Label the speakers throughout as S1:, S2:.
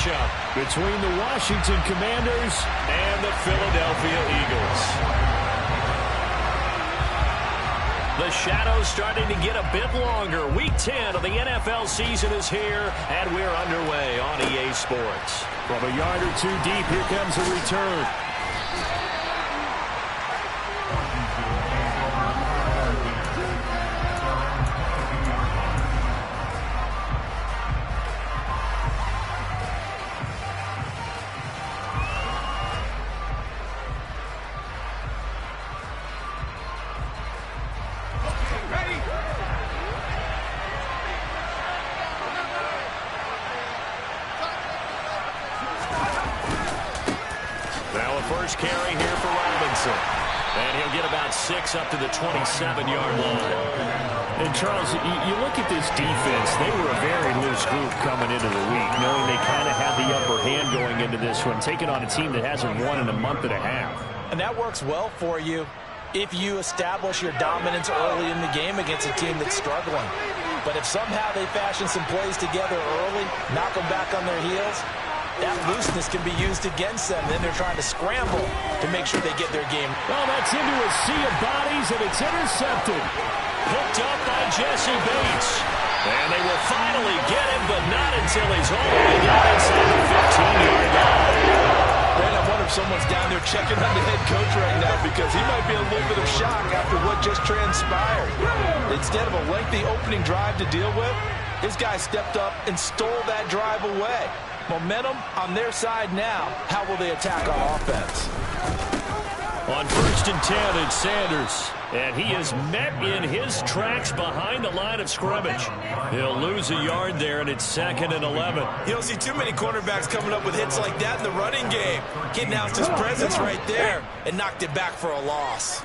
S1: matchup between the Washington Commanders and the Philadelphia Eagles. The shadow's starting to get a bit longer. Week 10 of the NFL season is here, and we're underway on EA Sports. From a yard or two deep, here comes a return. First carry here for Robinson. And he'll get about 6 up to the 27-yard line.
S2: And, Charles, you look at this defense. They were a very loose group coming into the week, knowing they kind of had the upper hand going into this one, taking on a team that hasn't won in a month and a half.
S3: And that works well for you if you establish your dominance early in the game against a team that's struggling. But if somehow they fashion some plays together early, knock them back on their heels, that looseness can be used against them. Then they're trying to scramble to make sure they get their game.
S1: Well, that's into a sea of bodies, and it's intercepted. Picked up by Jesse Bates. And they will finally get him, but not until he's all the way down inside the 15-yard line.
S3: Man, I wonder if someone's down there checking on the head coach right now, because he might be a little bit of shock after what just transpired. Instead of a lengthy opening drive to deal with, this guy stepped up and stole that drive away. Momentum on their side now. How will they attack on offense?
S1: On 1st and 10, it's Sanders. And he is met in his tracks behind the line of scrimmage. He'll lose a yard there, and it's 2nd and 11.
S3: You don't see too many quarterbacks coming up with hits like that in the running game. He announced his presence right there and knocked it back for a loss.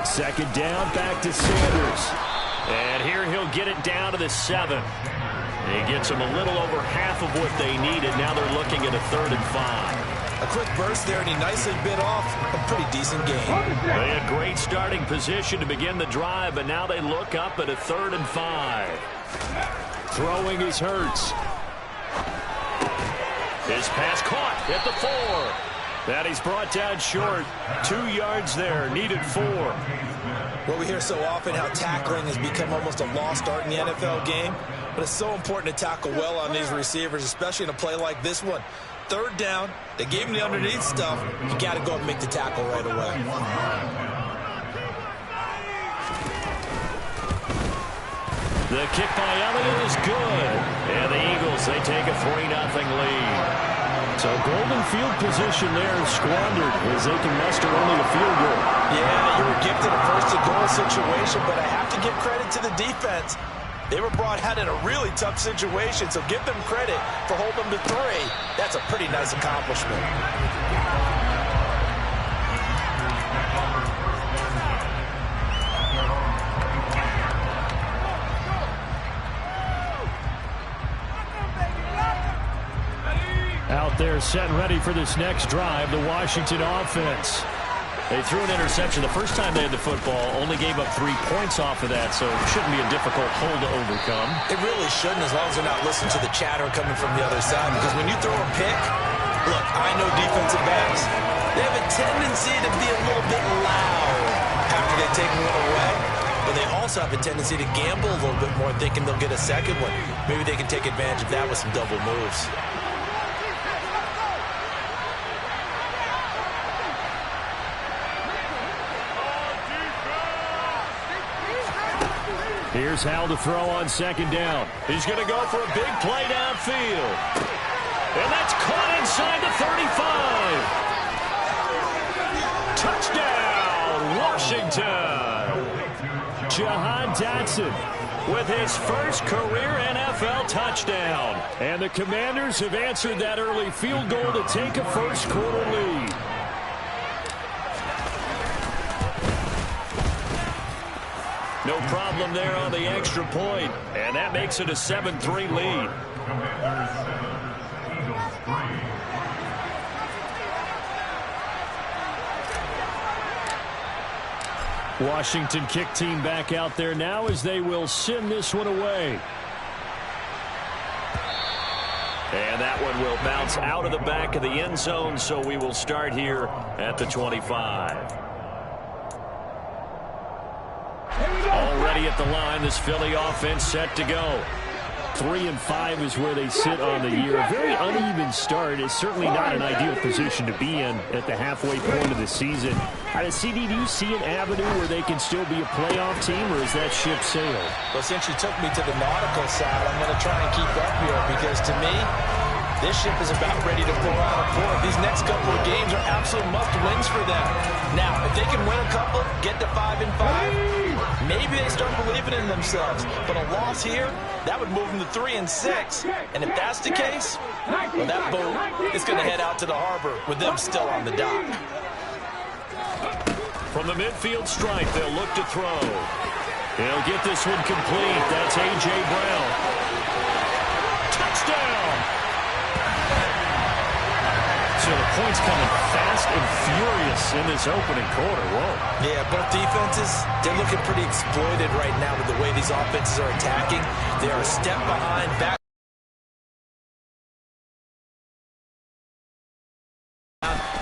S1: Second down, back to Sanders. And here he'll get it down to the 7. He gets them a little over half of what they needed. Now they're looking at a 3rd and 5.
S3: A quick burst there, and he nicely bit off a pretty decent game.
S1: They had great starting position to begin the drive, but now they look up at a 3rd and 5. Throwing is Hurts. His pass caught at the 4. That he's brought down short. 2 yards there, needed 4.
S3: Well, we hear so often how tackling has become almost a lost art in the NFL game, but it's so important to tackle well on these receivers, especially in a play like this one. 3rd down, they gave him the underneath stuff. You got to go and make the tackle right away.
S1: The kick by Elliott is good. And the Eagles, they take a 3-0 lead. So golden field position there squandered as they can muster only a field goal.
S3: Yeah, you were gifted a 1st and goal situation, but I have to give credit to the defense. They were brought out in a really tough situation, so give them credit for holding them to 3. That's a pretty nice accomplishment.
S1: Out there set and ready for this next drive, the Washington offense. They threw an interception the first time they had the football, only gave up 3 points off of that, so it shouldn't be a difficult hole to overcome.
S3: It really shouldn't, as long as they're not listening to the chatter coming from the other side, because when you throw a pick, look, I know defensive backs, they have a tendency to be a little bit loud after they take one away, but they also have a tendency to gamble a little bit more, thinking they'll get a second one. Maybe they can take advantage of that with some double moves.
S1: Here's Hal to throw on 2nd down. He's going to go for a big play downfield. And that's caught inside the 35. Touchdown, Washington. Jahan Dotson with his first career NFL touchdown. And the Commanders have answered that early field goal to take a first-quarter lead. No problem there on the extra point, and that makes it a 7-3 lead. Washington kick team back out there now as they will send this one away. And that one will bounce out of the back of the end zone, so we will start here at the 25. Already at the line, this Philly offense set to go. 3-5 is where they sit on the year. A very uneven start. Is certainly not an ideal position to be in at the halfway point of the season. CD, do you see an avenue where they can still be a playoff team, or is that ship sailed?
S3: Well, since you took me to the nautical side, I'm going to try and keep up here because, to me, this ship is about ready to pour out a port. These next couple of games are absolute must-wins for them. Now, if they can win a couple, get to 5-5, maybe they start believing in themselves. But a loss here, that would move them to 3-6. And if that's the case, well, that boat is going to head out to the harbor with them still on the dock.
S1: From the midfield stripe, they'll look to throw. They'll get this one complete. That's A.J. Brown. Touchdown! So the points coming fast and furious in this opening quarter. Whoa.
S3: Yeah, both defenses, they're looking pretty exploited right now with the way these offenses are attacking. They are a step behind back.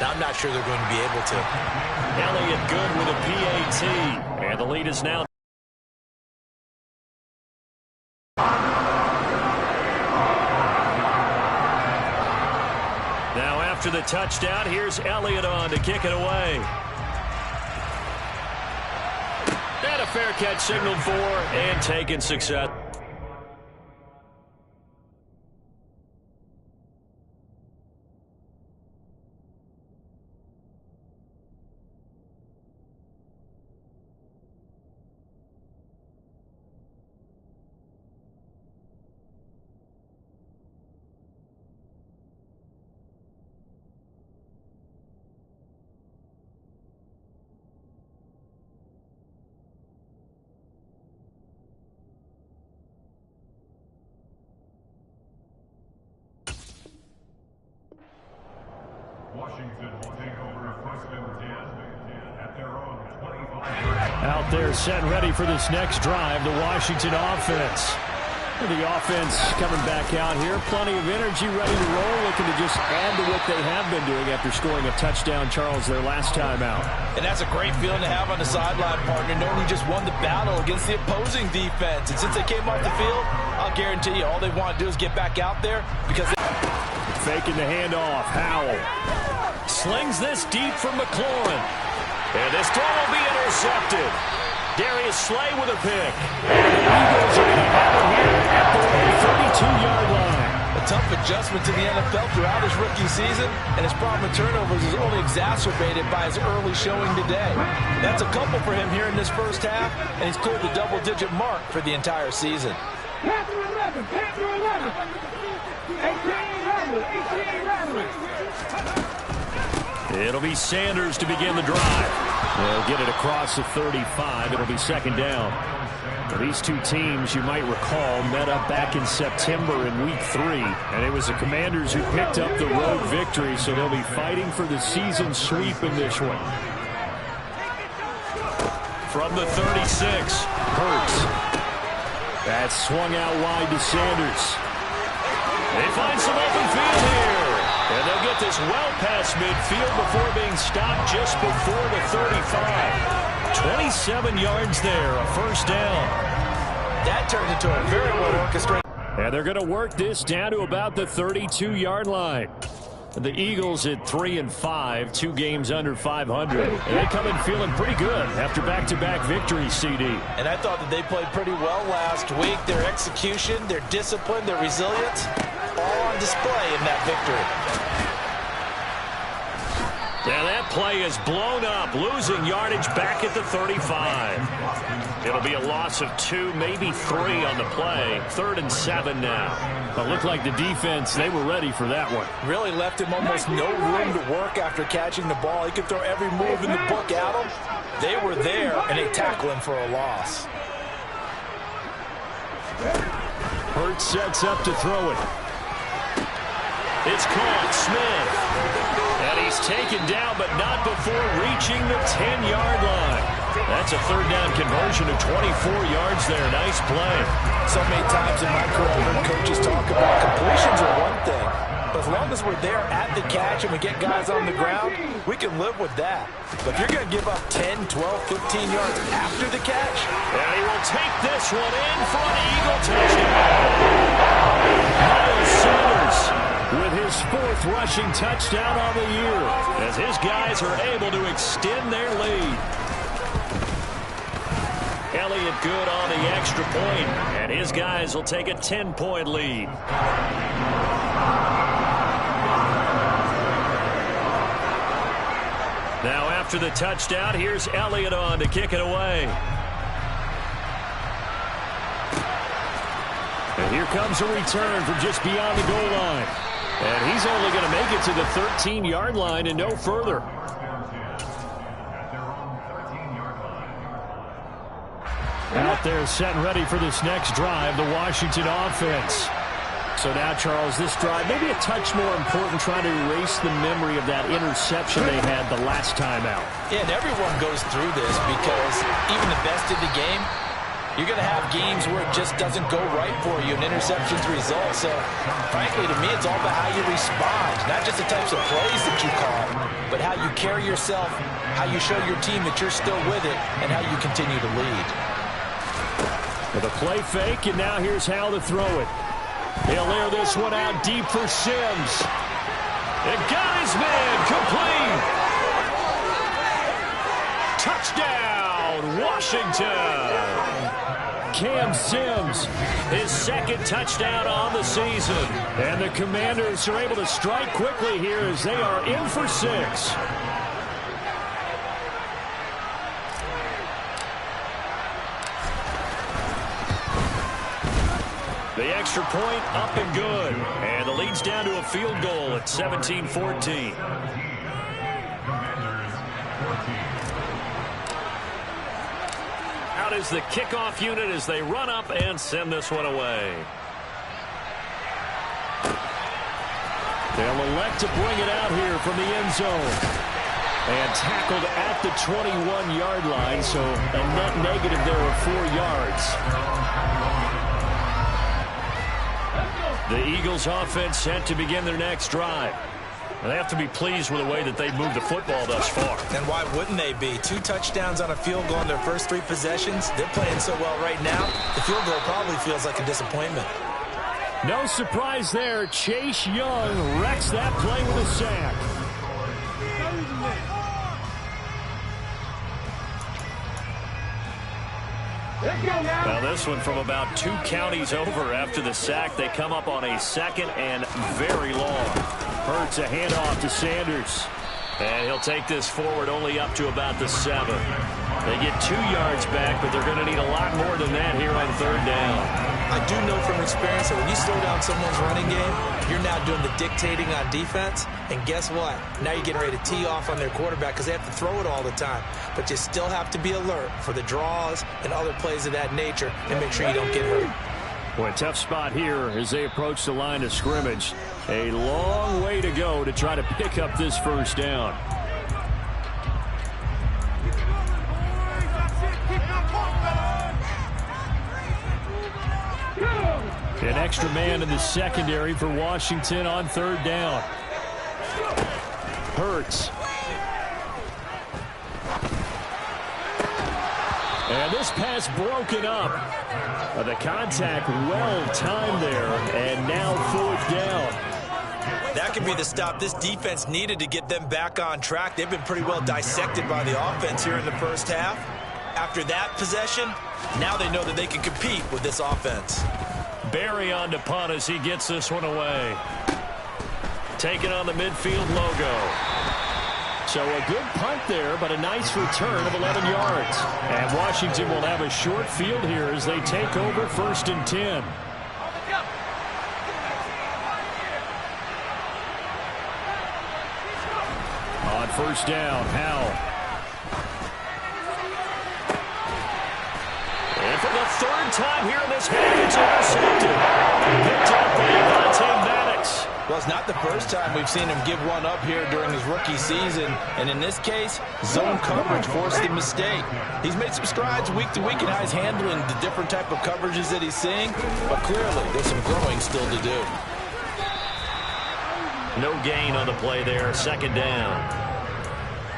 S3: Now, I'm not sure they're going to be able to.
S1: Elliott good with a PAT. And the lead is now. Now after the touchdown, here's Elliott on to kick it away. And a fair catch signaled for and taken success.
S4: Washington will take over first and 10 at their own 25.
S1: Out there set and ready for this next drive, the Washington offense. The offense coming back out here, plenty of energy, ready to roll, looking to just add to what they have been doing after scoring a touchdown, Charles, their last time out.
S3: And that's a great feeling to have on the sideline, partner, knowing you just won the battle against the opposing defense. And since they came off the field, I'll guarantee you all they want to do is get back out there because
S1: faking the handoff, Howell slings this deep for McLaurin. And this throw will be intercepted. Darius Slay with a pick. And the Eagles are going to have it here at the 32-yard line.
S3: A tough adjustment to the NFL throughout his rookie season, and his problem with turnovers is only exacerbated by his early showing today. That's a couple for him here in this first half, and he's cleared the double-digit mark for the entire season.
S1: It'll be Sanders to begin the drive. They'll get it across the 35. It'll be second down. Now, these two teams, you might recall, met up back in September in Week 3. And it was the Commanders who picked up the road victory, so they'll be fighting for the season sweep in this one. From the 36, Hurts. That's swung out wide to Sanders. They find some open field here. And they'll get this well past midfield before being stopped just before the 35. 27 yards there, a first down.
S3: That turned into a very well orchestrated.
S1: And they're going to work this down to about the 32-yard line. The Eagles at 3-5, 2 games under 500. And they come in feeling pretty good after back-to-back victories, CD.
S3: And I thought that they played pretty well last week. Their execution, their discipline, their resilience, all on display in that victory.
S1: Now that play is blown up, losing yardage back at the 35. It'll be a loss of 2, maybe 3 on the play. 3rd and 7 now. But looked like the defense, they were ready for that one.
S3: Really left him almost no room to work after catching the ball. He could throw every move in the book at him. They were there, and they tackle him for a loss.
S1: Hurts sets up to throw it. It's caught, Smith. And he's taken down, but not before reaching the 10-yard line. That's a third down conversion of 24 yards there. Nice play.
S3: So many times in my career, I've heard coaches talk about completions are one thing. But as long as we're there at the catch and we get guys on the ground, we can live with that. But if you're going to give up 10, 12, 15 yards after the catch,
S1: and he will take this one in for an Eagle touchdown. Miles Sanders with his 4th rushing touchdown on the year as his guys are able to extend their lead. Elliott good on the extra point, and his guys will take a 10-point lead. Now after the touchdown, here's Elliott on to kick it away. And here comes a return from just beyond the goal line. And he's only going to make it to the 13-yard line and no further. Out there set and ready for this next drive, the Washington offense. So now, Charles, this drive maybe a touch more important, trying to erase the memory of that interception they had the last time out.
S3: Yeah, and everyone goes through this because even the best of the game, you're going to have games where it just doesn't go right for you and interceptions result. So, frankly, to me, it's all about how you respond, not just the types of plays that you call, but how you carry yourself, how you show your team that you're still with it, and how you continue to lead.
S1: With a play fake, and now here's how to throw it. He'll air this one out deep for Sims. It got his man complete. Touchdown, Washington. Cam Sims, his 2nd touchdown on the season. And the Commanders are able to strike quickly here as they are in for 6. The extra point up and good. And the lead's down to a field goal at 17-14. Out is the kickoff unit as they run up and send this one away. They'll elect to bring it out here from the end zone. And tackled at the 21-yard line, so a net negative there of 4 yards. The Eagles offense set to begin their next drive. And they have to be pleased with the way that they've moved the football thus far.
S3: And why wouldn't they be? 2 touchdowns on a field goal in their first 3 possessions. They're playing so well right now, the field goal probably feels like a disappointment.
S1: No surprise there. Chase Young wrecks that play with a sack. Now this one from about 2 counties over after the sack. They come up on a 2nd and very long. Hurts a handoff to Sanders. And he'll take this forward only up to about the 7. They get 2 yards back, but they're going to need a lot more than that here on 3rd down.
S3: I do know from experience that when you slow down someone's running game, you're now doing the dictating on defense. And guess what? Now you're getting ready to tee off on their quarterback because they have to throw it all the time. But you still have to be alert for the draws and other plays of that nature and make sure you don't get hurt.
S1: Boy, tough spot here as they approach the line of scrimmage. A long way to go to try to pick up this 1st down. An extra man in the secondary for Washington on 3rd down. Hurts. And this pass broken up. The contact well timed there, and now 4th down.
S3: That could be the stop this defense needed to get them back on track. They've been pretty well dissected by the offense here in the first half. After that possession, now they know that they can compete with this offense.
S1: Barry on to punt as he gets this one away. Taking on the midfield logo. So a good punt there, but a nice return of 11 yards. And Washington will have a short field here as they take over 1st and 10. On 1st down, Howell. And for the 3rd time here in this half, it's intercepted. Picked up by Avonte Maddox.
S3: Well, it's not the first time we've seen him give one up here during his rookie season. And in this case, zone coverage forced the mistake. He's made some strides week to week in how he's handling the different type of coverages that he's seeing. But clearly, there's some growing still to do.
S1: No gain on the play there. Second down.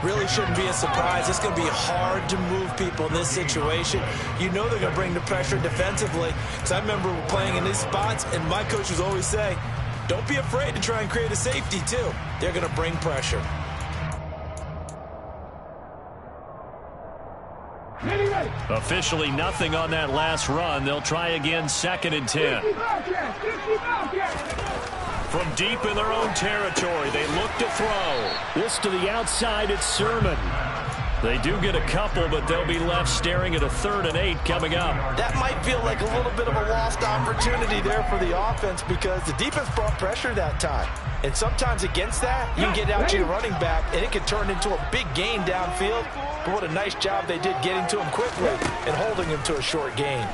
S3: Really shouldn't be a surprise. It's going to be hard to move people in this situation. You know they're going to bring the pressure defensively. Because I remember playing in these spots, and my coach was always saying, don't be afraid to try and create a safety, too. They're going to bring pressure.
S1: Officially nothing on that last run. They'll try again, 2nd and 10. From deep in their own territory, they look to throw. This to the outside, it's Sermon. They do get a couple, but they'll be left staring at a 3rd and 8 coming up.
S3: That might feel like a little bit of a lost opportunity there for the offense because the defense brought pressure that time. And sometimes against that, you can get out to your running back, and it can turn into a big gain downfield. But what a nice job they did getting to him quickly and holding him to a short gain.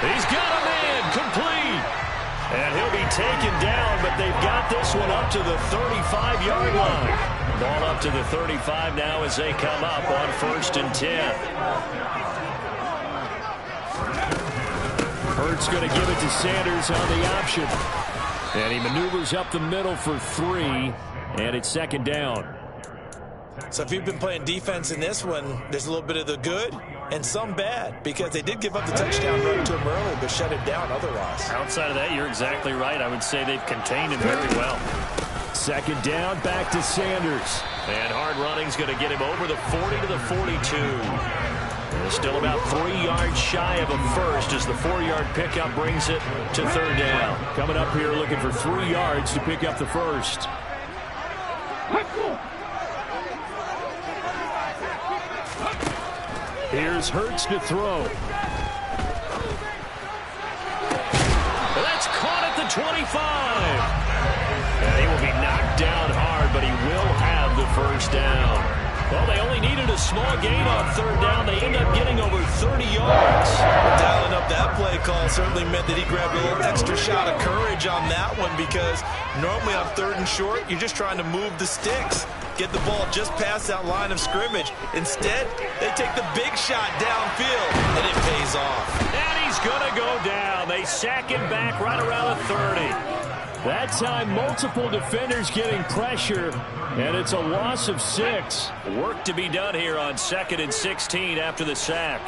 S1: He's got a man complete. And he'll be taken down, but they've got this one up to the 35-yard line. Ball up to the 35 now as they come up on 1st and 10. Hurts going to give it to Sanders on the option. And he maneuvers up the middle for 3, and it's 2nd down.
S3: So if you've been playing defense in this one, there's a little bit of the good and some bad because they did give up the touchdown run to him early but shut it down otherwise.
S1: Outside of that, you're exactly right. I would say they've contained him very well. 2nd down, back to Sanders. And hard running's going to get him over the 40 to the 42. They're still about 3 yards shy of a first as the 4-yard pickup brings it to 3rd down. Coming up here looking for 3 yards to pick up the first. Here's Hurts to throw. That's caught at the 25. And he will be knocked down hard, but he will have the first down. Well, they only needed a small gain on 3rd down. They end up getting over 30 yards.
S3: Dialing up that play call certainly meant that he grabbed a little extra shot of courage on that one because normally on 3rd and short, you're just trying to move the sticks. Get the ball just past that line of scrimmage. Instead, they take the big shot downfield, and it pays off.
S1: And he's going to go down. They sack him back right around the 30. That time, multiple defenders getting pressure, and it's a loss of 6. Work to be done here on 2nd and 16 after the sack.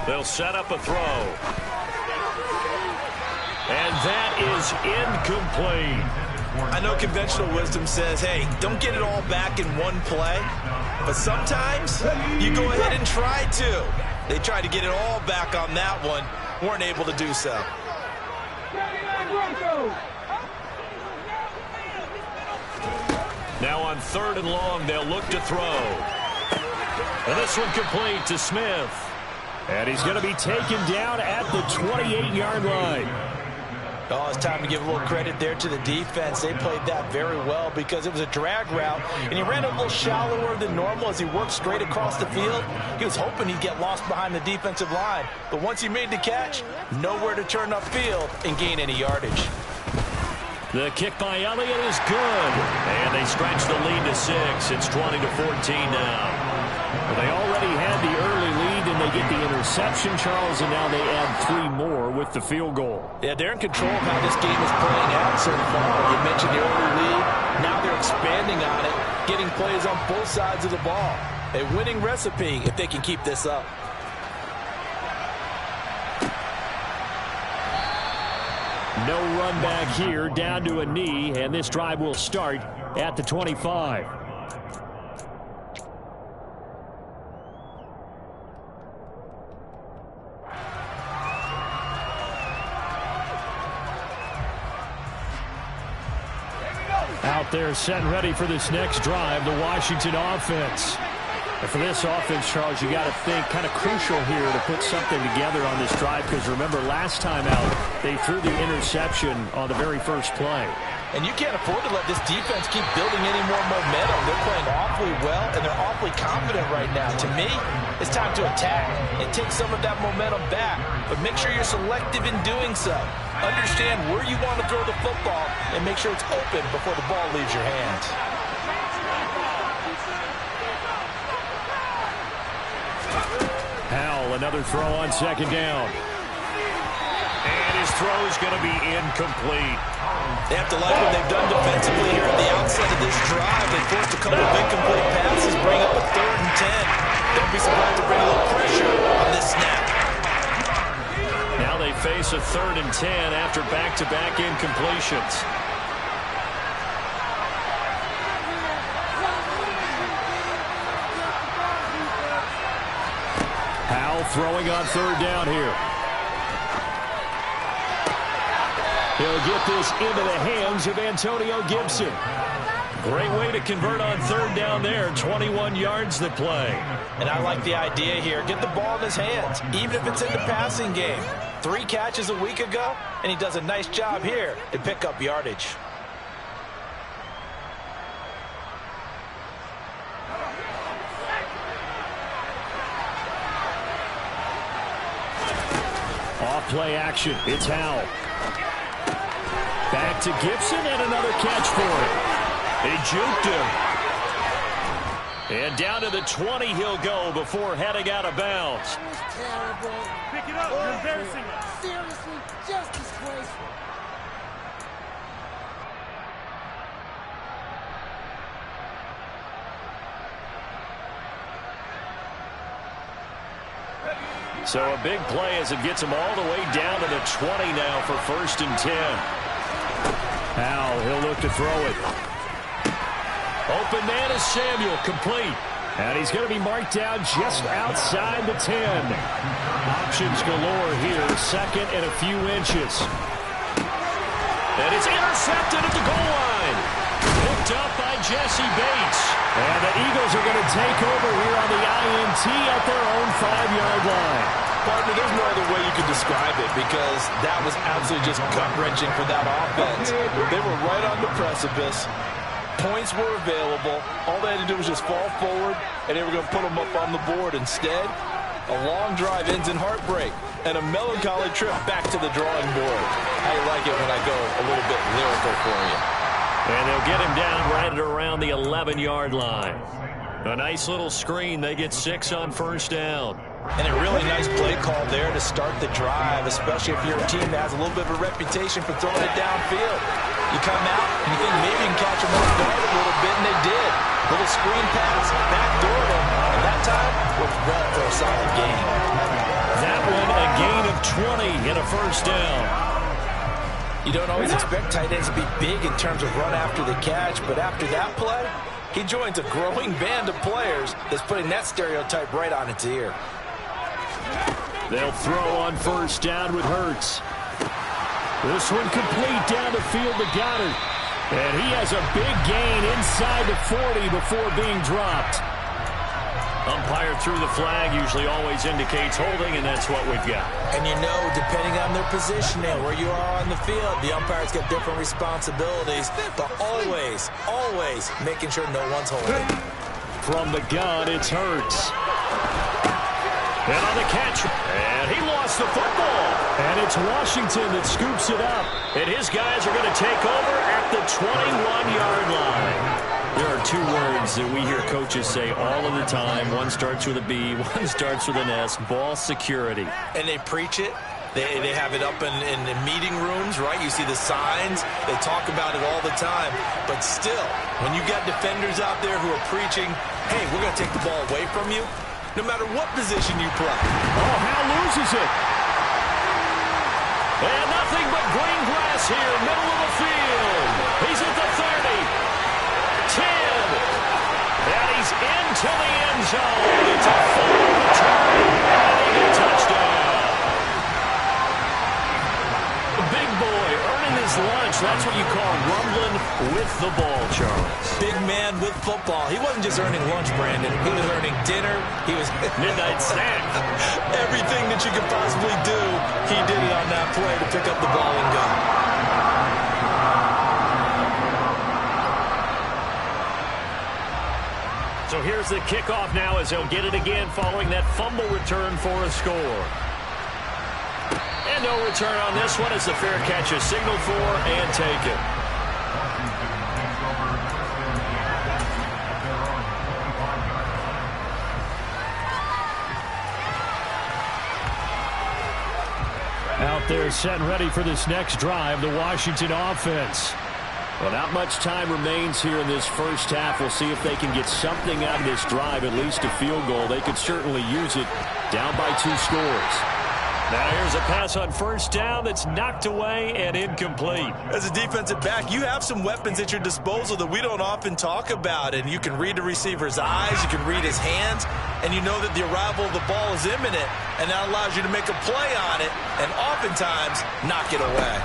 S1: They'll set up a throw. And that is incomplete.
S3: I know conventional wisdom says, hey, don't get it all back in one play. But sometimes you go ahead and try to. They tried to get it all back on that one. Weren't able to do so.
S1: Now on 3rd and long, they'll look to throw. And this one complete to Smith. And he's going to be taken down at the 28-yard line.
S3: Oh, it's time to give a little credit there to the defense. They played that very well because it was a drag route, and he ran a little shallower than normal as he worked straight across the field. He was hoping he'd get lost behind the defensive line, but once he made the catch, nowhere to turn upfield and gain any yardage.
S1: The kick by Elliott is good, and they stretch the lead to 6. It's 20 to 14 now. Well, they already had the early lead, and they get the interception, Charles, and now they add 3 more with the field goal.
S3: Yeah, they're in control of how this game is playing out so far. You mentioned the early lead. Now they're expanding on it, getting plays on both sides of the ball. A winning recipe if they can keep this up.
S1: No run back here, down to a knee, and this drive will start at the 25. Out there set and ready for this next drive, the Washington offense.
S2: And for this offense, Charles, you got to think kind of crucial here to put something together on this drive, because remember last time out they threw the interception on the very first play.
S3: And you can't afford to let this defense keep building any more momentum. They're playing awfully well, and they're awfully confident right now. To me, it's time to attack and take some of that momentum back. But make sure you're selective in doing so. Understand where you want to throw the football and make sure it's open before the ball leaves your hands.
S1: Howell, another throw on second down. And his throw is going to be incomplete.
S3: They have to like what they've done defensively here at the outset of this drive. They forced a couple of incomplete passes, bring up a 3rd and 10. Don't be surprised to bring a little pressure on this snap.
S1: Now they face a 3rd and 10 after back-to-back incompletions. Howell throwing on 3rd down here. He'll get this into the hands of Antonio Gibson. Great way to convert on 3rd down there. 21 yards to play.
S3: And I like the idea here. Get the ball in his hands, even if it's in the passing game. 3 catches a week ago, and he does a nice job here to pick up yardage.
S1: Off play action. It's Howell. Back to Gibson and another catch for him. He juked him. And down to the 20 he'll go before heading out of bounds.
S5: Pick it up. You're embarrassing us. Seriously, just disgraceful.
S1: So a big play as it gets him all the way down to the 20 now for 1st and 10. Howell, he'll look to throw it. Open man is Samuel, complete. And he's going to be marked down just outside the 10. Options galore here, 2nd and a few inches. And it's intercepted at the goal line. Picked up by Jesse Bates. And the Eagles are going to take over here on the INT at their own 5-yard line.
S3: Partner, there's no other way you could describe it, because that was absolutely just gut-wrenching for that offense. They were right on the precipice. Points were available. All they had to do was just fall forward, and they were going to put them up on the board. Instead, a long drive ends in heartbreak and a melancholy trip back to the drawing board. I like it when I go a little bit lyrical for you.
S1: And they'll get him down right at around the 11-yard line. A nice little screen. They get 6 on 1st down.
S3: And a really nice play call there to start the drive, especially if you're a team that has a little bit of a reputation for throwing it downfield. You come out and you think maybe you can catch them off guard a little bit, and they did. Little screen pass, backdoor them, and that time worked well for a solid gain.
S1: That one, a gain of 20 and a 1st down.
S3: You don't always expect tight ends to be big in terms of run after the catch, but after that play, he joins a growing band of players that's putting that stereotype right on its ear.
S1: They'll throw on 1st down with Hurts. This one complete down the field to Goddard. And he has a big gain inside the 40 before being dropped. Umpire threw the flag, usually always indicates holding, and that's what we've got.
S3: And you know, depending on their positioning, where you are on the field, the umpires get different responsibilities, but always, always making sure no one's holding.
S1: From the gun, it's Hurts. And on the catch, and he lost the football. And it's Washington that scoops it up. And his guys are going to take over at the 21-yard line. There are 2 words that we hear coaches say all of the time. One starts with a B, one starts with an S, ball security.
S3: And they preach it. They have it up in the meeting rooms, right? You see the signs. They talk about it all the time. But still, when you got defenders out there who are preaching, hey, we're going to take the ball away from you, no matter what position you play.
S1: Oh, Hal loses it. And nothing but green grass here, middle of the field. He's at the 30. 10. And he's into the end zone. It's a full return and a touchdown. The big boy earning the his lunch. That's what you call rumbling with the ball, Charles.
S3: Big man with football. He wasn't just earning lunch, Brandon. He was earning dinner. He was
S1: midnight snack.
S3: Everything that you could possibly do, he did it on that play to pick up the ball and go.
S1: So here's the kickoff now as he'll get it again following that fumble return for a score. And no return on this one as the fair catch is signaled for and taken. Out there set and ready for this next drive, the Washington offense. Well, not much time remains here in this first half. We'll see if they can get something out of this drive, at least a field goal. They could certainly use it, down by 2 scores. Now here's a pass on first down that's knocked away and incomplete.
S3: As a defensive back, you have some weapons at your disposal that we don't often talk about. And you can read the receiver's eyes, you can read his hands, and you know that the arrival of the ball is imminent. And that allows you to make a play on it and oftentimes knock it away.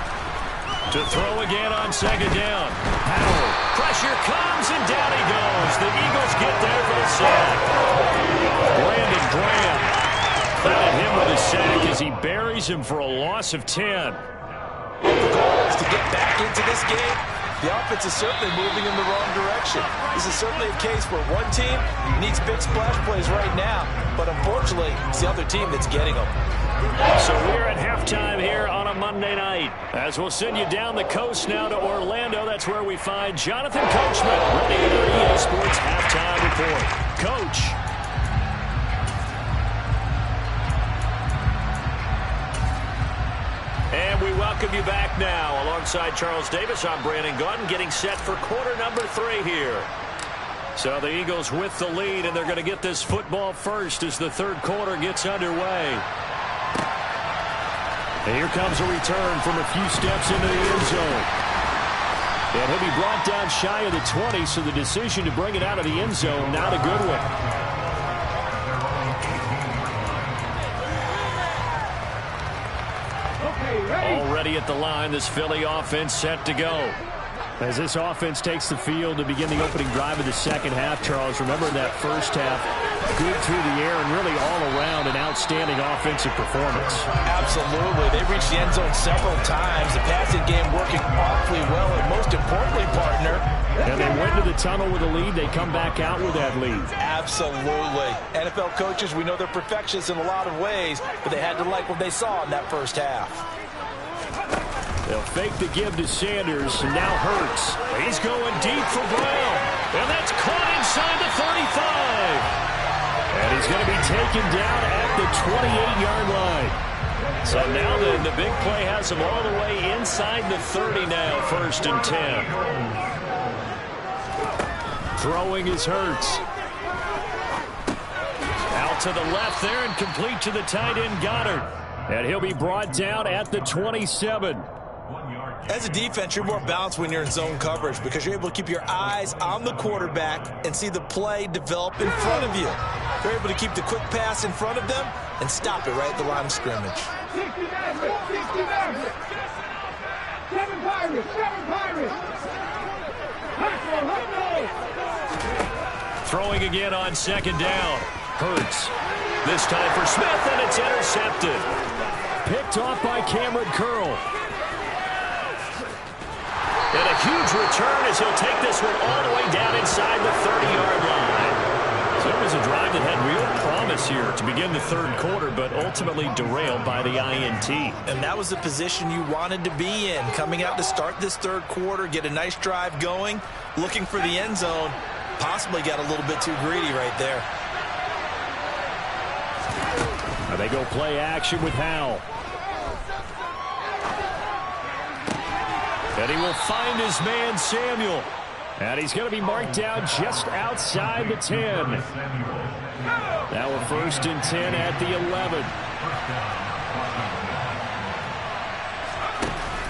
S1: To throw again on second down. Powell. Pressure comes and down he goes. The Eagles get there for the sack. Brandon Graham found him with a sack as he buries him for a loss of 10.
S3: The goal is to get back into this game. The offense is certainly moving in the wrong direction. This is certainly a case where one team needs big splash plays right now, but unfortunately, it's the other team that's getting them.
S1: So we're at halftime here on a Monday night. As we'll send you down the coast now to Orlando, that's where we find Jonathan Coachman ready in our EA Sports Halftime Report. Coach. And we welcome you back now. Alongside Charles Davis, I'm Brandon Gaudin, getting set for quarter number 3 here. So the Eagles with the lead, and they're going to get this football first as the third quarter gets underway. And here comes a return from a few steps into the end zone. And he'll be brought down shy of the 20, so the decision to bring it out of the end zone, not a good one. Already at the line, this Philly offense set to go. As this offense takes the field to begin the opening drive of the second half, Charles, remember in that first half, good through the air and really all around an outstanding offensive performance.
S3: Absolutely. They reached the end zone several times. The passing game working awfully well, and most importantly, partner.
S1: And they went to the tunnel with a lead. They come back out with that lead.
S3: Absolutely. NFL coaches, we know they're perfectionists in a lot of ways, but they had to like what they saw in that first half.
S1: They'll fake the give to Sanders, and now Hurts. He's going deep for Brown, and that's caught inside the 35. And he's going to be taken down at the 28-yard line. So now then, the big play has him all the way inside the 30 now, 1st and 10. Throwing is Hurts. Out to the left there and complete to the tight end Goddard. And he'll be brought down at the 27.
S3: As a defense, you're more balanced when you're in zone coverage because you're able to keep your eyes on the quarterback and see the play develop in front of you. You're able to keep the quick pass in front of them and stop it right at the line of scrimmage.
S5: 69, 7 Pirates, 7 Pirates.
S1: Throwing again on second down. Hurts. This time for Smith, and it's intercepted. Picked off by Cameron Curl. And a huge return as he'll take this one all the way down inside the 30-yard line. So it was a drive that had real promise here to begin the third quarter, but ultimately derailed by the INT.
S3: And that was the position you wanted to be in. Coming out to start this third quarter, get a nice drive going, looking for the end zone. Possibly got a little bit too greedy right there.
S1: Now they go play action with Howell. And he will find his man, Samuel. And he's going to be marked down just outside the 10. Now a 1st and 10 at the 11.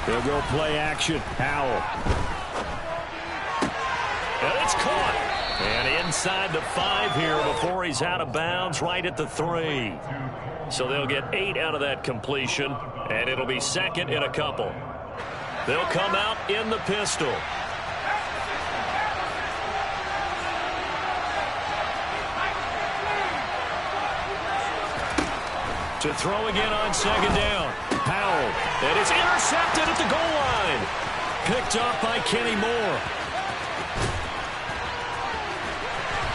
S1: They'll go play action. Howell. And it's caught. And inside the 5 here before he's out of bounds, right at the 3. So they'll get 8 out of that completion, and it'll be 2nd and a couple. They'll come out in the pistol. To throw again on second down. Powell. And it's intercepted at the goal line. Picked off by Kenny Moore.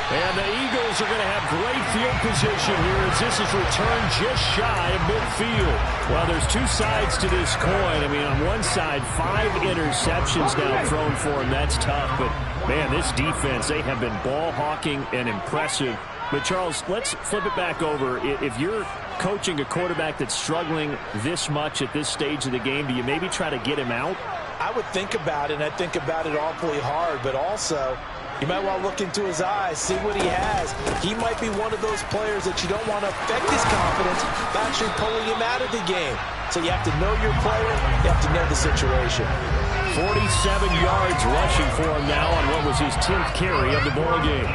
S1: And the Eagles are going to have great field position here as this is returned just shy of midfield. Well, there's two sides to this coin. I mean, on one side, 5 interceptions now thrown for him. That's tough. But, man, this defense, they have been ball hawking and impressive. But, Charles, let's flip it back over. If you're coaching a quarterback that's struggling this much at this stage of the game, do you maybe try to get him out?
S3: I would think about it, and I think about it awfully hard, but also you might want to look into his eyes, see what he has. He might be one of those players that you don't want to affect his confidence by actually pulling him out of the game. So you have to know your player, you have to know the situation.
S1: 47 yards rushing for him now on what was his 10th carry of the ball game.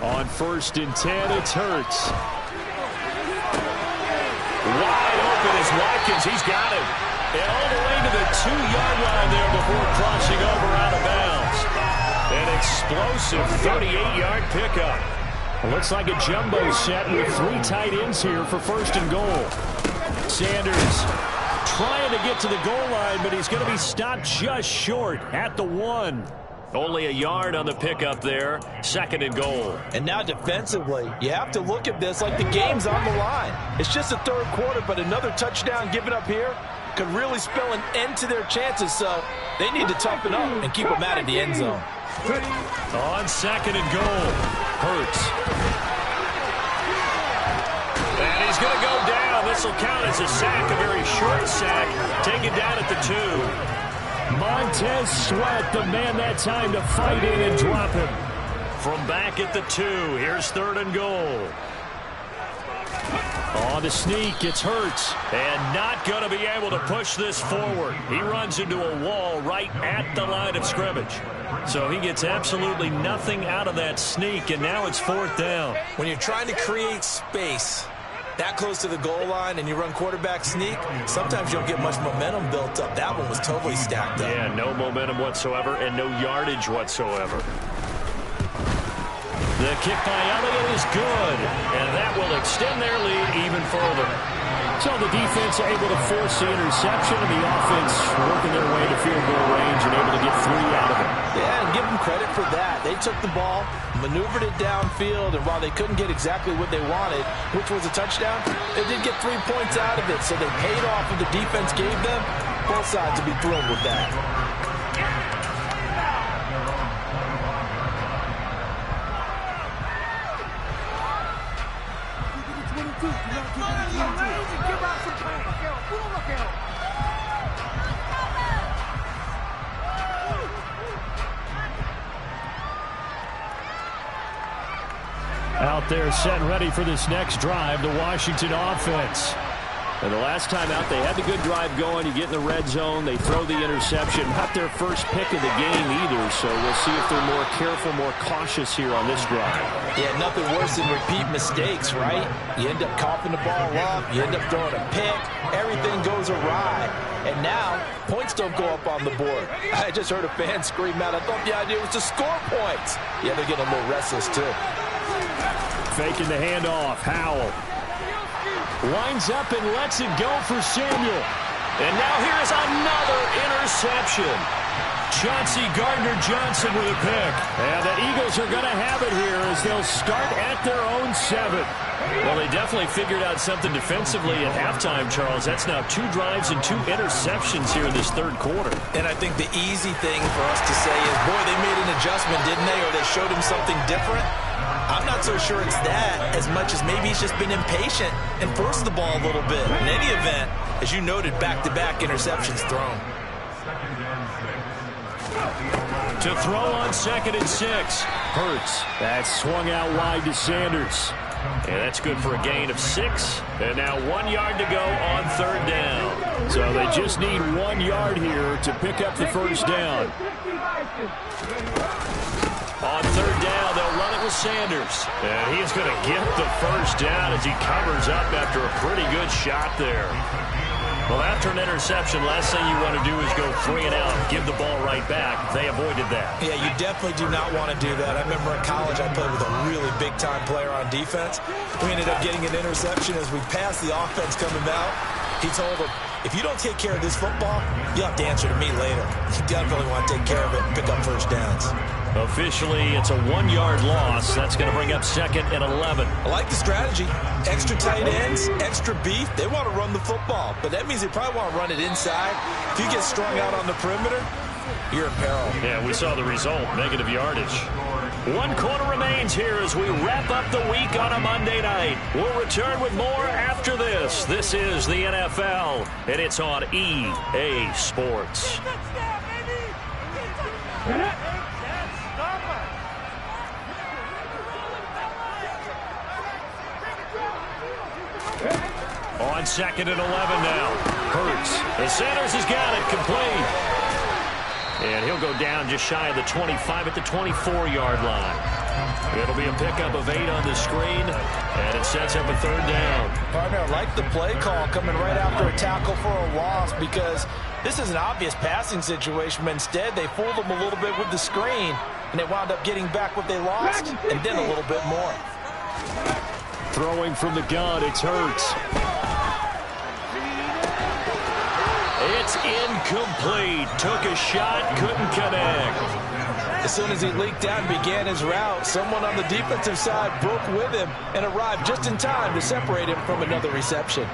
S1: On 1st and 10, it's Hurts. Wide open is Watkins. He's got him. And all the way to the 2-yard line there before crossing over out of bounds. An explosive 38-yard pickup. Looks like a jumbo set with 3 tight ends here for 1st and goal. Sanders trying to get to the goal line, but he's going to be stopped just short at the 1. Only a yard on the pickup there. 2nd and goal.
S3: And now defensively, you have to look at this like the game's on the line. It's just the 3rd quarter, but another touchdown given up here could really spell an end to their chances. So they need to toughen up and keep them out of the end zone.
S1: On 2nd and goal, Hurts. And he's going to go down. This will count as a sack, a very short sack. Taken down at the 2. Montez Sweat, the man that time to fight in and drop him. From back at the 2, here's 3rd and goal. On the sneak, it's Hurts. And not going to be able to push this forward. He runs into a wall right at the line of scrimmage. So he gets absolutely nothing out of that sneak, and now it's 4th down.
S3: When you're trying to create space that close to the goal line and you run quarterback sneak, sometimes you don't get much momentum built up. That one was totally stacked up.
S1: Yeah, no momentum whatsoever and no yardage whatsoever. The kick by Elliott is good, and that will extend their lead even further. So the defense able to force the interception, and the offense working their way to field goal range and able to get 3 out of it.
S3: Yeah, and give them credit for that. They took the ball, maneuvered it downfield, and while they couldn't get exactly what they wanted, which was a touchdown, they did get 3 points out of it. So they paid off what the defense gave them. Both sides will be thrilled with that.
S1: Out there set and ready for this next drive, the Washington offense. And the last time out, they had the good drive going. You get in the red zone, they throw the interception. Not their first pick of the game either, so we'll see if they're more careful, more cautious here on this drive.
S3: Yeah, nothing worse than repeat mistakes, right? You end up coughing the ball up, you end up throwing a pick, everything goes awry. And now, points don't go up on the board. I just heard a fan scream out, I thought the idea was to score points. Yeah, they're getting a little restless too.
S1: Faking the handoff, Howell. Winds up and lets it go for Samuel. And now here is another interception. Chauncey Gardner-Johnson with a pick. And the Eagles are going to have it here as they'll start at their own 7. Well, they definitely figured out something defensively at halftime, Charles. That's now 2 drives and 2 interceptions here in this 3rd quarter.
S3: And I think the easy thing for us to say is, boy, they made an adjustment, didn't they? Or they showed him something different. I'm not so sure it's that as much as maybe he's just been impatient and forced the ball a little bit. In any event, as you noted, back-to-back interceptions thrown.
S1: To throw on 2nd and 6. Hurts. That's swung out wide to Sanders. And that's good for a gain of 6. And now 1 yard to go on 3rd down. So they just need 1 yard here to pick up the 1st down. On 3rd down, they'll run it Miles Sanders.
S2: And he is going to get the first down as he covers up after a pretty good shot there. Well, after an interception, last thing you want to do is go 3 and out, give the ball right back. They avoided that.
S3: Yeah, you definitely do not want to do that. I remember in college I played with a really big-time player on defense. We ended up getting an interception as we passed the offense coming out. He told him, if you don't take care of this football, you'll have to answer to me later. You definitely want to take care of it and pick up first downs.
S1: Officially, it's a 1-yard loss. That's going to bring up 2nd and 11.
S3: I like the strategy. Extra tight ends, extra beef. They want to run the football, but that means they probably want to run it inside. If you get strung out on the perimeter, you're in peril.
S2: Yeah, we saw the result, negative yardage.
S1: 1 quarter remains here as we wrap up the week on a Monday night. We'll return with more after this. This is the NFL, and it's on EA Sports. On 2nd and 11 now. Hurts. The Sanders has got it complete. And he'll go down just shy of the 25 at the 24-yard line. It'll be a pickup of 8 on the screen, and it sets up a 3rd down.
S3: Partner, I like the play call coming right after a tackle for a loss because this is an obvious passing situation, but instead they fooled them a little bit with the screen, and they wound up getting back what they lost and then a little bit more.
S1: Throwing from the gun, it's Hurts. It's incomplete. Took a shot, couldn't connect.
S3: As soon as he leaked out and began his route, someone on the defensive side broke with him and arrived just in time to separate him from another reception.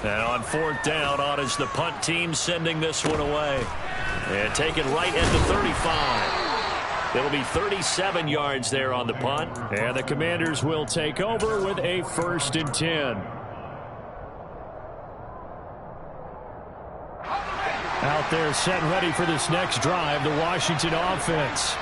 S1: And on 4th down, on is the punt team sending this one away. And take it right at the 35. It'll be 37 yards there on the punt. And the Commanders will take over with a 1st and 10. Out there set and ready for this next drive, the Washington offense.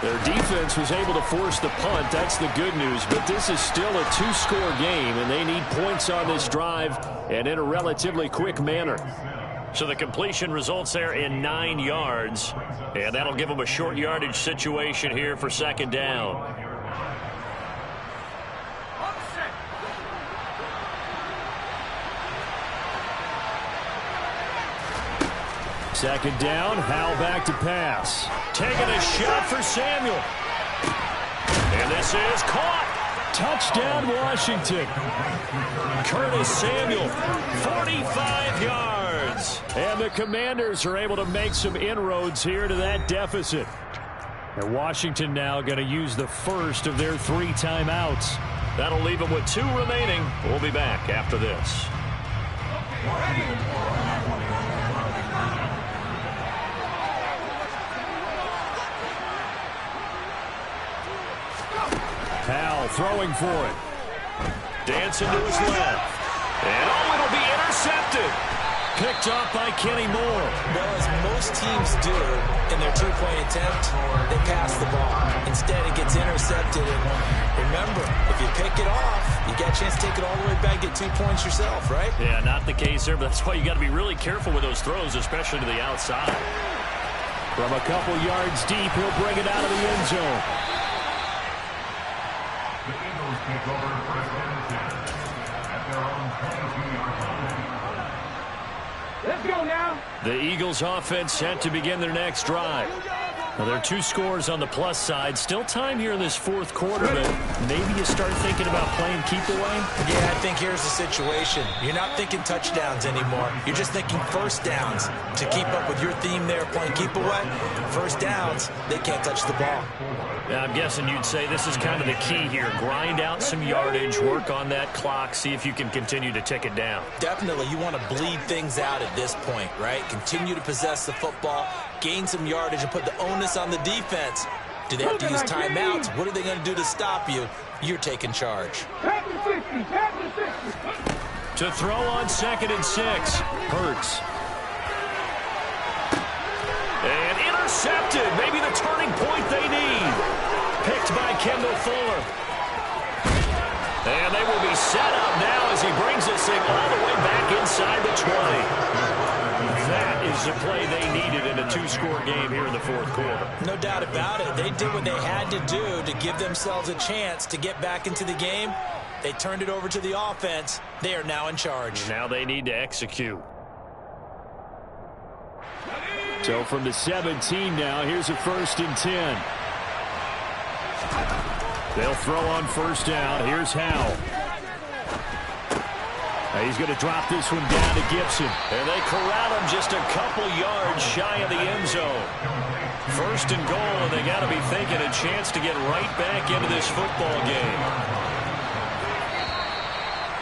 S1: Their defense was able to force the punt. That's the good news. But this is still a 2-score game, and they need points on this drive and in a relatively quick manner.
S2: So the completion results there in 9 yards, and that'll give them a short yardage situation here for 2nd down.
S1: Second down, Howell back to pass. Taking a shot for Samuel. And this is caught. Touchdown, Washington. Curtis Samuel, 45 yards. And the Commanders are able to make some inroads here to that deficit. And Washington now going to use the first of their 3 timeouts.
S2: That'll leave them with 2 remaining. We'll be back after this.
S1: Howell throwing for it.
S2: Dancing to his left. And oh, it'll be intercepted.
S1: Picked off by Kenny Moore.
S3: Well, as most teams do in their 2-point attempt, they pass the ball. Instead, it gets intercepted. And remember, if you pick it off, you get a chance to take it all the way back, get 2 points yourself, right?
S2: Yeah, not the case there, but that's why you got to be really careful with those throws, especially to the outside.
S1: From a couple yards deep, he'll bring it out of the end zone.
S4: The Eagles take over 1st and 10 at their own 22-yard line.
S5: Let's go now.
S1: The Eagles offense set to begin their next drive. Now, there are 2 scores on the plus side. Still time here in this 4th quarter, but maybe you start thinking about playing keep away.
S3: Yeah, I think here's the situation. You're not thinking touchdowns anymore. You're just thinking first downs. To keep up with your theme there, playing keep away, first downs, they can't touch the ball.
S2: Now, I'm guessing you'd say this is kind of the key here. Grind out some yardage, work on that clock, see if you can continue to tick it down.
S3: Definitely, you want to bleed things out at this point, right? Continue to possess the football, gain some yardage, and put the onus on the defense. Do they have to use timeouts? What are they going to do to stop you? You're taking charge.
S1: To throw on 2nd and 6. Hurts. And intercepted. Maybe the turning point they need. Picked by Kendall Fuller. And they will be set up now as he brings this thing all the way back inside the 20. That is the play they needed in a
S2: two-score game here in the fourth quarter.
S3: No doubt about it. They did what they had to do to give themselves a chance to get back into the game. They turned it over to the offense. They are now in charge.
S2: Now they need to execute.
S1: So from the 17 now, here's a 1st and 10. They'll throw on 1st down. Here's Howell. He's going to drop this one down to Gibson.
S2: And they corral him just a couple yards shy of the end zone. 1st and goal, and they got to be thinking a chance to get right back into this football game.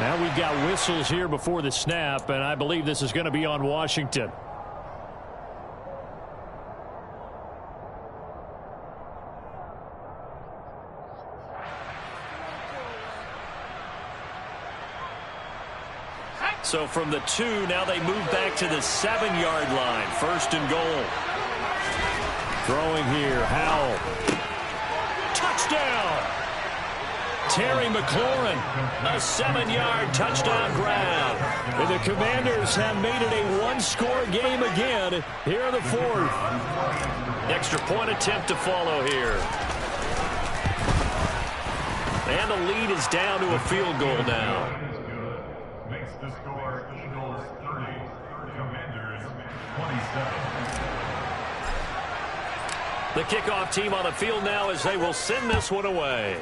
S1: Now we've got whistles here before the snap, and I believe this is going to be on Washington.
S2: So from the 2, now they move back to the 7-yard line. 1st and goal.
S1: Throwing here, Howell.
S2: Touchdown! Terry McLaurin, a 7-yard touchdown grab.
S1: And the Commanders have made it a one-score game again here in the 4th.
S2: Extra point attempt to follow here. And the lead is down to a field goal now.
S4: Makes the score Eagles 30, Commanders 27.
S2: The kickoff team on the field now as they will send this one away.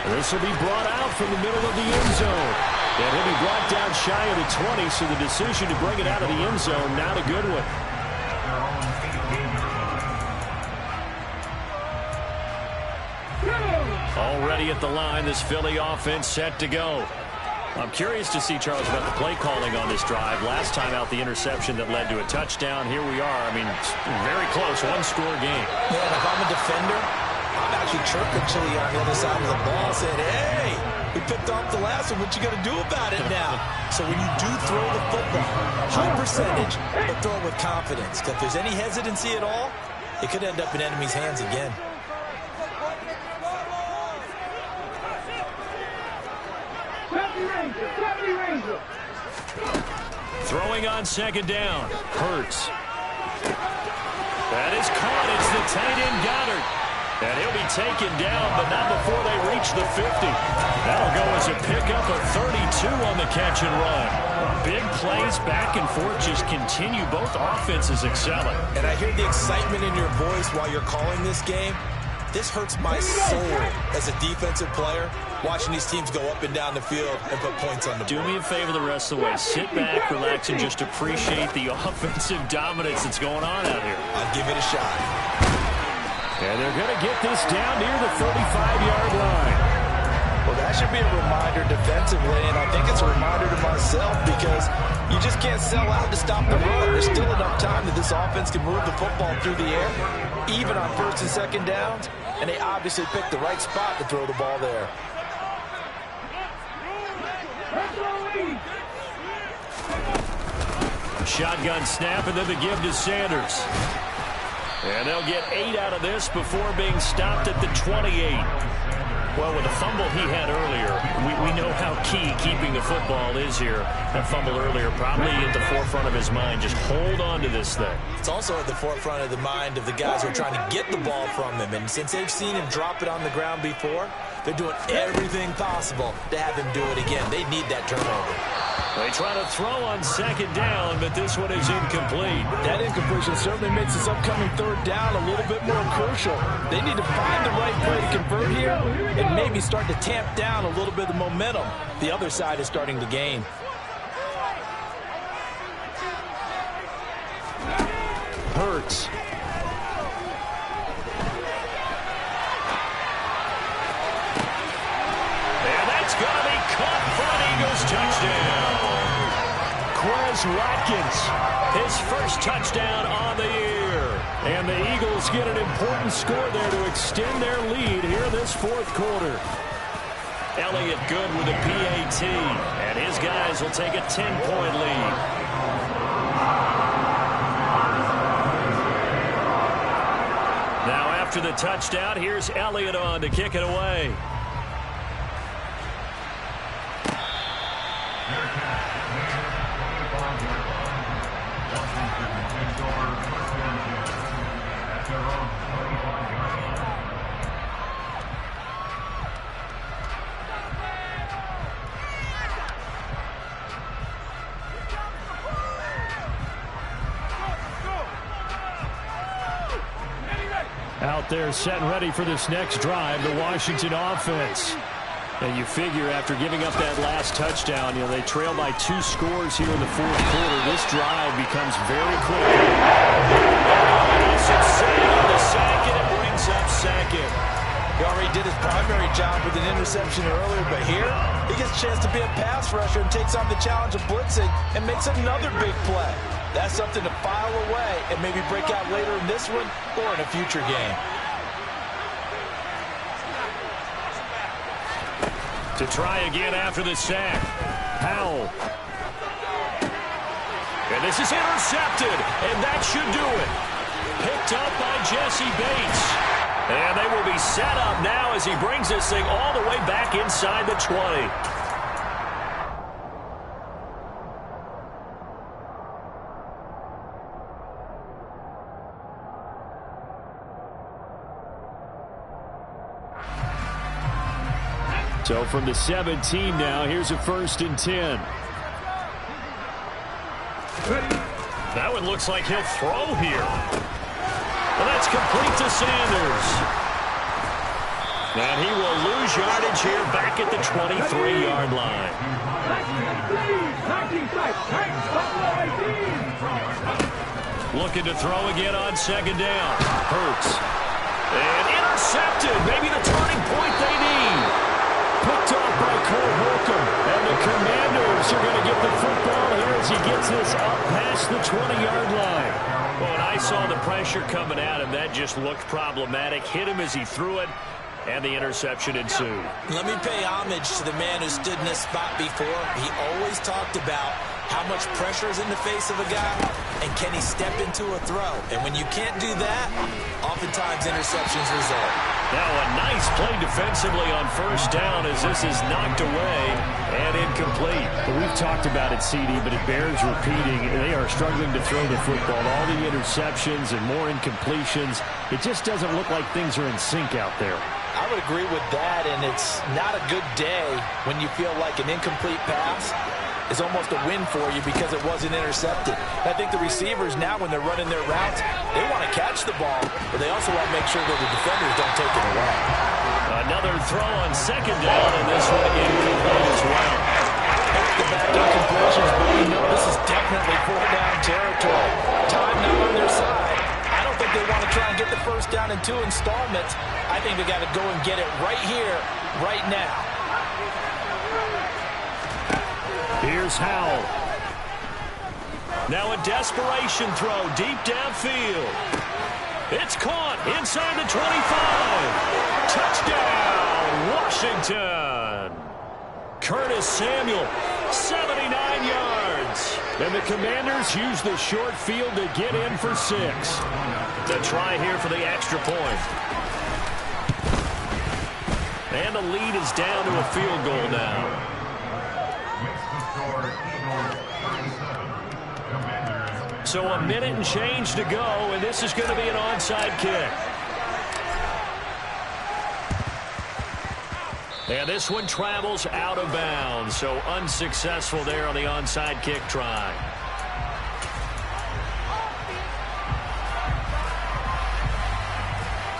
S1: This will be brought out from the middle of the end zone. And he'll be brought down shy of the 20, so the decision to bring it out of the end zone, not a good one.
S2: Already at the line, this Philly offense set to go. I'm curious to see, Charles, about the play calling on this drive. Last time out, the interception that led to a touchdown. Here we are. I mean, very close, one-score game.
S3: Yeah, and if I'm a defender, I'm actually chirping Chili on the other side of the ball, saying, hey, we picked off the last one. What you going to do about it now? So when you do throw the football, high percentage, but throw it with confidence. Because if there's any hesitancy at all, it could end up in enemy's hands again.
S2: Throwing on 2nd down. Hurts. That is caught. It's the tight end Goddard. And he'll be taken down, but not before they reach the 50. That'll go as a pickup of 32 on the catch and run. Big plays back and forth just continue. Both offenses excelling.
S3: And I hear the excitement in your voice while you're calling this game. This hurts my soul as a defensive player, watching these teams go up and down the field and put points on the board.
S2: Do me a favor the rest of the way. Sit back, relax, and just appreciate the offensive dominance that's going on out here.
S3: I'll give it a shot.
S1: And they're going to get this down near the 35-yard line.
S3: Well, that should be a reminder defensively, and I think it's a reminder to myself because you just can't sell out to stop the run. There's still enough time that this offense can move the football through the air, even on 1st and 2nd downs, and they obviously picked the right spot to throw the ball there.
S2: Shotgun snap, and then the give to Sanders. And they'll get 8 out of this before being stopped at the 28. Well, with the fumble he had earlier, we know how key keeping the football is here. That fumble earlier probably at the forefront of his mind. Just hold on to this thing.
S3: It's also at the forefront of the mind of the guys who are trying to get the ball from him. And since they've seen him drop it on the ground before, they're doing everything possible to have him do it again. They need that turnover.
S2: They try to throw on 2nd down, but this one is incomplete.
S3: That incompletion certainly makes this upcoming 3rd down a little bit more crucial. They need to find the right play to convert here and maybe start to tamp down a little bit of momentum the other side is starting to gain.
S1: Hurts.
S2: And that's going to be caught for an Eagles touchdown.
S1: Quez Watkins,
S2: His first touchdown on the year.
S1: and the Eagles get an important score there to extend their lead here this 4th quarter.
S2: Elliott good with a PAT, and his guys will take a 10-point lead. Now after the touchdown, here's Elliott on to kick it away.
S1: Out there setting ready for this next drive, the Washington offense. And you figure after giving up that last touchdown, they trail by 2 scores here in the fourth quarter. This drive becomes very critical.
S2: The sack, and it brings up second.
S3: He already did his primary job with an interception earlier, but here he gets a chance to be a pass rusher and takes on the challenge of blitzing and makes another big play. That's something to file away and maybe break out later in this one or in a future game.
S2: To try again after the sack. Howell. And this is intercepted, and that should do it. Picked up by Jesse Bates. And they will be set up now as he brings this thing all the way back inside the 20.
S1: So from the 17 now, here's a 1st and 10.
S2: That one looks like he'll throw here. And that's complete to Sanders. And he will lose yardage here back at the 23-yard line. Looking to throw again on 2nd down. Hurts. And intercepted. Maybe the turning point they need.
S1: Picked off by Cole Holcomb. And the Commanders are going to get the football here as he gets this up past the 20-yard line.
S2: Well, when I saw the pressure coming at him, that just looked problematic. Hit him as he threw it, and the interception ensued.
S3: Let me pay homage to the man who stood in this spot before. He always talked about how much pressure is in the face of a guy, and can he step into a throw? And when you can't do that, oftentimes interceptions result.
S2: Now a nice play defensively on 1st down as this is knocked away and incomplete.
S1: Well, we've talked about it, CD, but it bears repeating. They are struggling to throw the football. All the interceptions and more incompletions. It just doesn't look like things are in sync out there.
S3: I would agree with that, and it's not a good day when you feel like an incomplete pass is almost a win for you because it wasn't intercepted. I think the receivers now, when they're running their routes, they want to catch the ball, but they also want to make sure that the defenders don't take it away.
S2: Another throw on 2nd down, and this one incomplete as well.
S3: Back-to-back incompletions, but we know this is definitely 4th-down territory. Time now on their side. I don't think they want to try and get the 1st down in 2 installments. I think they got to go and get it right here, right now.
S1: Here's Howell.
S2: Now a desperation throw deep downfield. It's caught inside the 25. Touchdown, Washington. Curtis Samuel, 79 yards.
S1: And the Commanders use the short field to get in for 6.
S2: The try here for the extra point. And the lead is down to a field goal now. So a minute and change to go, and this is going to be an onside kick. And this one travels out of bounds, so unsuccessful there on the onside kick try.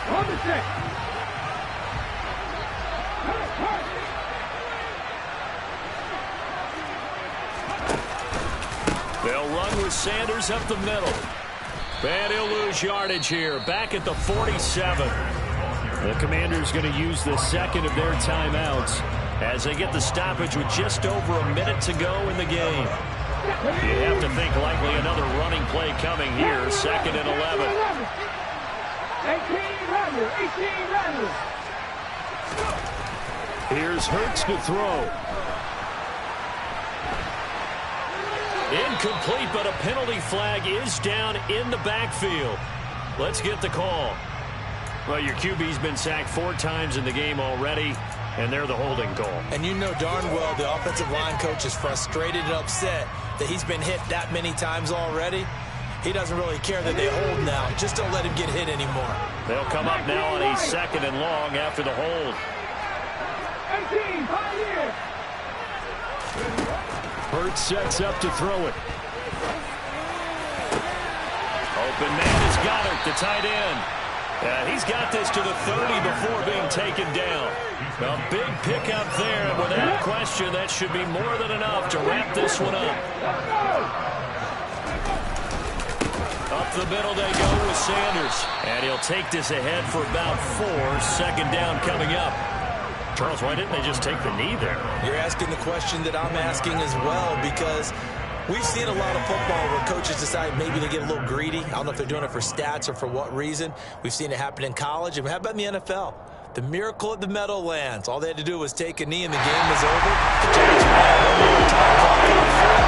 S5: On the stick.
S2: They'll run with Sanders up the middle. And he'll lose yardage here, back at the 47.
S1: The Commanders going to use the 2nd of their timeouts
S2: as they get the stoppage with just over a minute to go in the game. You have to think likely another running play coming here, 2nd and 11.
S5: 18
S1: Here's Hurts to throw.
S2: Incomplete, but a penalty flag is down in the backfield. Let's get the call. Well, your QB's been sacked 4 times in the game already, and they're the holding call.
S3: And you know darn well the offensive line coach is frustrated and upset that he's been hit that many times already. He doesn't really care that they hold now. Just don't let him get hit anymore.
S2: They'll come up now on a 2nd and long after the hold.
S5: 18, 5 years.
S1: Hurts sets up to throw it.
S2: Open man has got it, the tight end. He's got this to the 30 before being taken down. A big pickup there, and without question, that should be more than enough to wrap this one up. Up the middle they go with Sanders. And he'll take this ahead for about 4. Second down coming up. Charles, why didn't they just take the knee there?
S3: You're asking the question that I'm asking as well, because we've seen a lot of football where coaches decide maybe they get a little greedy. I don't know if they're doing it for stats or for what reason. We've seen it happen in college. And how about in the NFL? The miracle at the Meadowlands. All they had to do was take a knee and the game was over. The Giants ran one more time clock on 4.